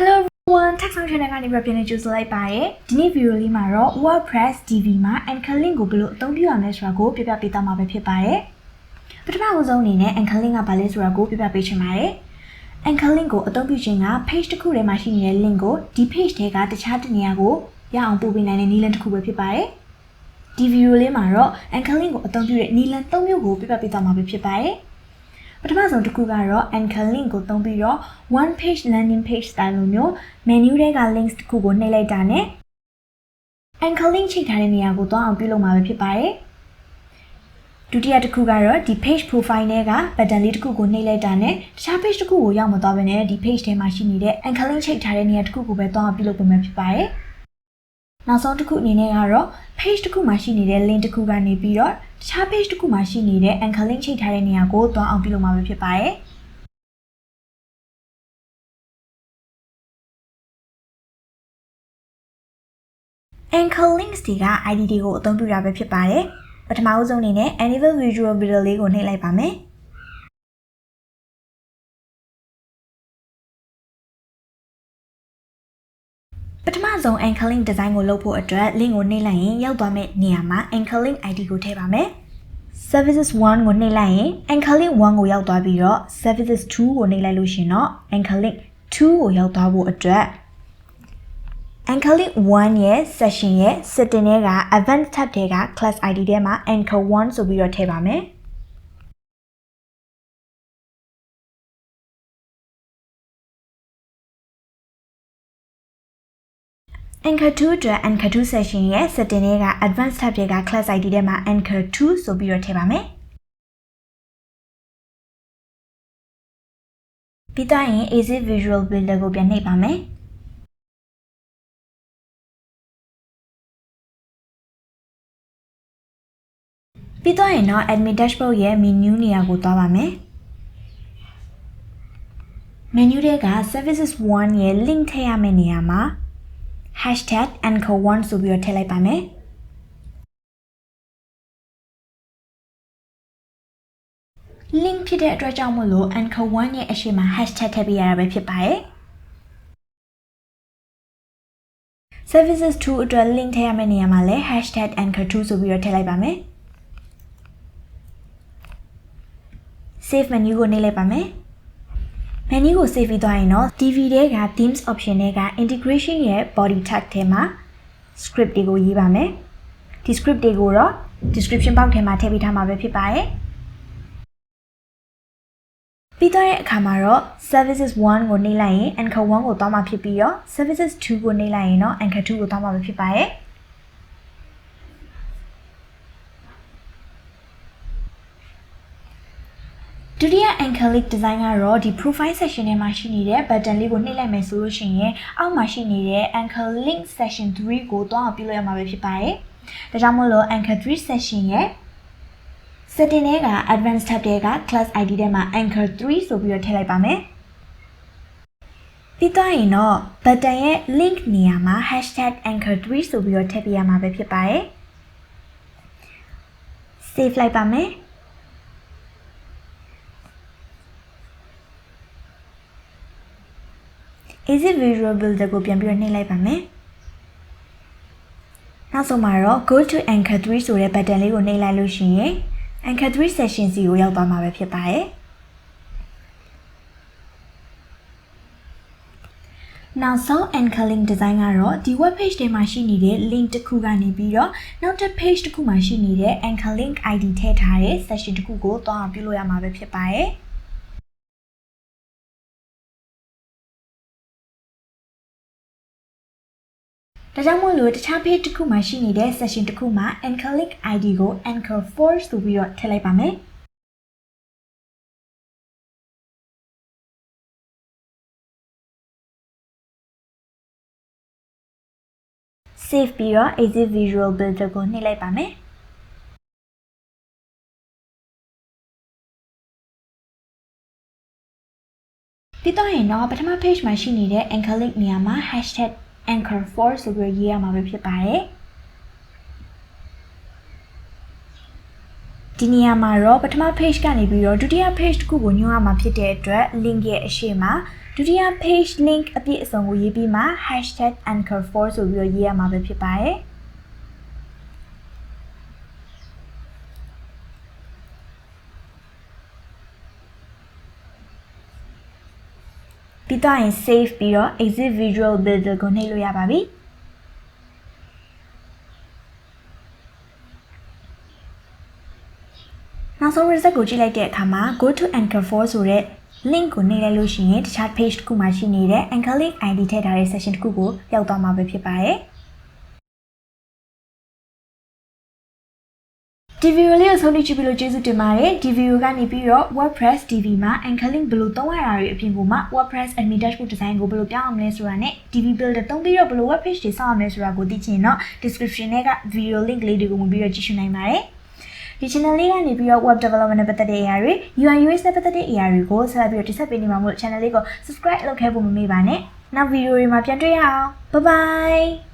Hello everyone, text function ကနေပြပြနေကြိုဆိုလိုက်ပါရယ်ဒီနေ့ဗီဒီယိုလေးမှာတော့ WordPress Divi မှာ anchor link ကိုဘယ်လိုအသုံးပြုရမလဲဆိုတာကိုပြပြပေးသွားမှာပဲဖြစ်ပါတယ်ပထမဆုံးအနေနဲ့ anchor link ကဘာလဲဆိုတာကိုပြပြပေးချင်ပါတယ် anchor link ကိုအသုံးပြုခြင်းက page တစ်ခုထဲမှာရှိနေတဲ့ link ကိုဒီ page ထဲကတခြားတစ်နေရာကိုရအောင်ပို့ပေးနိုင်တဲ့နည်းလမ်းတစ်ခုပဲဖြစ်ပါတယ်ဒီဗီဒီယိုလေးမှာတော့ anchor link ကိုအသုံးပြုတဲ့နည်းလမ်း၃မျိုးကိုပြပြပေးသွားမှာပဲဖြစ်ပါတယ်ပထမဆုံးတစ်ခုကတော့ anchor link ကိုသုံးပြီးတော့ one page landing page style လိုမျိုး menu ထဲက links တစ်ခုကိုနှိပ်လိုက်တာနဲ့ anchor link ချိန်ထားတဲ့နေရာကိုသွားအောင်ပြုလုပ်မှာပဲဖြစ်ပါတယ်ဒုတိယတစ်ခုကတော့ဒီ page profile ထဲက button လေးတစ်ခုကိုနှိပ်လိုက်တာနဲ့တခြား page တစ်ခုကိုရောက်မသွားဘဲနဲ့ဒီ page ထဲမှာရှိနေတဲ့ anchor link ချိန်ထားတဲ့နေရာတစ်ခုကိုပဲသွားအောင်ပြုလုပ်ပေးမှာဖြစ်ပါတယ်နောက်ဆုံးတစ်ခုအနေနဲ့ကတော့ page တစ်ခုမှာရှိနေတဲ့ link တစ်ခုကနေပြီးတော့တခြား page တစ်ခုမှာရှိနေတဲ့ anchor link ချိန်ထားတဲ့နေရာကိုသွားအောင်ပြုလုပ်မှာပဲဖြစ်ပါတယ်anchor links တွေက ID တွေကိုအသုံးပြုတာပဲဖြစ်ပါတယ်ပထမဦးဆုံးအနေနဲ့ enable visual builder လေးကိုနှိပ်လိုက်ပါမယ်ပထမဆုံး anchor link design ကိုလုပ်ဖို့အတွက် link ကိုနှိပ်လိုက်ရင်ရောက်သွားမယ့်နေရာမှာ anchor link ID ကိုထည့်ပါမယ် services 1ကိုနှိပ်လိုက်ရင် anchor link 1ကိုရောက်သွားပြီးတော့ services 2ကိုနှိပ်လိုက်လို့ရှင်တော့ anchor link 2ကိုရောက်သွားဖို့အတွက် anchor link 1ရဲ့ session ရဲ့ setting တွေက advanced tab တွေက class ID ထဲမှာ anchor 1ဆိုပြီးတော့ထည့်ပါမယ်anchor 2အတွက် anchor 2 session ရဲ့ setting တွေက advanced tab တွေက class ID ထဲမှာ anchor 2ဆိုပြီးတော့ထည့်ပါမယ်ပြီးတော့ရင် easy visual builder ကိုပြန်နှိပ်ပါမယ်ပြီးတော့ရင်တော့ admin dashboard ရဲ့ menu နေရာကိုသွားပါမယ် menu ထဲက services 1ရဲ့ link ထည့်ရမယ့်နေရာမှာ #anchor1 ဆိုပြီးတော့ထည့်လိုက်ပါမယ် link ဖြစ်တဲ့အတွက်ကြောင့်မို့လို့ anchor 1ရဲ့အရှိမ hashtag ထည့်ပေးရတာပဲဖြစ်ပါတယ် services 2အတွက် link ထည့်ရမယ့်နေရာမှာလည်း #anchor2 ဆိုပြီးတော့ထည့်လိုက်ပါမယ် save menu ကိုနှိပ်လိုက်ပါမယ် menu ကို save ပြီးသွားရင်တော့ Divi ထဲက themes option ထဲက integration ရဲ့ body tag ထဲမှာ script တွေကိုရေးပါမယ်ဒီ script တွေကိုတော့ description box ထဲမှာထည့်ပေးထားမှာပဲဖြစ်ပါတယ်ပြီးတော့တဲ့အခါမှာတော့ services 1ကိုနှိပ်လိုက်ရင် anchor 1ကိုသွားမှာဖြစ်ပြီးတော့ services 2ကိုနှိပ်လိုက်ရင်တော့ anchor 2ကိုသွားမှာပဲဖြစ်ပါတယ်ဒုတိယ anchor link design ကတော့ဒီ profile section ထဲမှာရှိနေတဲ့ button လေးကိုနှိပ်လိုက်မယ်ဆိုလို့ရှိရင်အောက်မှာရှိနေတဲ့ anchor link section 3ကိုသွားအောင်ပြုလုပ်ရမှာပဲဖြစ်ပါတယ်။ဒါကြောင့်မို့လို့ anchor 3 section ရဲ့ setting တွေက advanced tab တွေက class ID ထဲမှာ anchor 3ဆိုပြီးတော့ထည့်လိုက်ပါမယ်။ပြီးတော့ရင်တော့ button ရဲ့ link နေရာမှာ #anchor 3ဆိုပြီးတော့ထည့်ပေးရမှာပဲဖြစ်ပါတယ်။ save လိုက်ပါမယ်။ easy visual builder ကိုပြန်ပြီးတော့နှိပ်လိုက်ပါမယ်နောက်ဆုံးမှာတော့ go to anchor 3ဆိုတဲ့ button လေးကိုနှိပ်လိုက်လို့ရှိရင် anchor 3 session စီကိုရောက်သွားမှာပဲဖြစ်ပါတယ်နောက်ဆုံး anchor link design ကတော့ဒီ web page ထဲမှာရှိနေတဲ့ link တစ်ခုကနေပြီးတော့နောက်တစ် page တစ်ခုမှာရှိနေတဲ့ anchor link ID ထည့်ထားတဲ့ session တစ်ခုကိုသွားအောင်ပြုလုပ်ရမှာပဲဖြစ်ပါတယ်ဒါကြောင့်မို့လို့တခြား page တစ်ခုမှာရှိနေတဲ့ session တစ်ခုမှာ anchor link ID ကို anchor 4ဆိုပြီးတော့ထည့်လိုက်ပါမယ် save ပြီးတော့ easy visual builder ကိုနှိပ်လိုက်ပါမယ်ပြီးတော့ရင်တော့ပထမ page မှာရှိနေတဲ့ anchor link နေရာမှာ #anchor 4ဆိုပြီးရေးရမှာပဲဖြစ်ပါတယ်ဒီနေရာမှာတော့ပထမ page ကနေပြီးတော့ဒုတိယ page တစ်ခုကိုညွှန်းရမှာဖြစ်တဲ့အတွက် link ရဲ့အရှိမဒ ဒုတိယ page link အပြည့်အစုံကိုရေးပြီးမှ #anchor4 ဆိုပြီးတော့ရေးရမှာပဲဖြစ်ပါတယ်ပြီးတော့ရင် save ပြီးတော့ exit visual builder ကိုနှိပ်လို့ရပါပြီနောက်ဆုံး result ကိုကြည့်လိုက်တဲ့အခါမှာ go to anchor4 ဆိုတဲ့ link ကိုနှိပ်လိုက်လို့ရှိရင်တခြား page တစ်ခုမှာရှိနေတဲ့ anchor link ID ထည့်ထားတဲ့ section တစ်ခုကိုရောက်သွားမှာပဲဖြစ်ပါတယ်ဒီဗီဒီယိုလေးကိုဆုံးဖြတ်ကြည့်ပြီးလို့ကျေးဇူးတင်ပါတယ်ဒီဗီဒီယိုကနေပြီးတော့ WordPress Divi မှာ anchor link ဘယ်လိုသုံးရတာတွေအပြင်ကိုမှ WordPress admin dashboard design ကိုဘယ်လိုပြောင်းအောင်လဲဆိုတာနဲ့ Divi builder သုံးပြီးတော့ဘယ်လို web page တွေဆောက်အောင်လဲဆိုတာကိုသိချင်တော့ description ထဲက video link လေးတွေကိုဝင်ပြီးတော့ကြည့်ရှုနိုင်ပါတယ်ဒီ channel လေးကနေပြီးတော့ web development နဲ့ပတ်သက်တဲ့အရာတွေ UI UX နဲ့ပတ်သက်တဲ့အရာတွေကိုဆက်လက်ပြီးတော့တင်ဆက်ပေးနေမှာမို့ channel လေးကို subscribe လုပ်ခဲ့ဖို့မမေ့ပါနဲ့နောက်ဗီဒီယိုတွေမှာပြန်တွေ့ရအောင် bye bye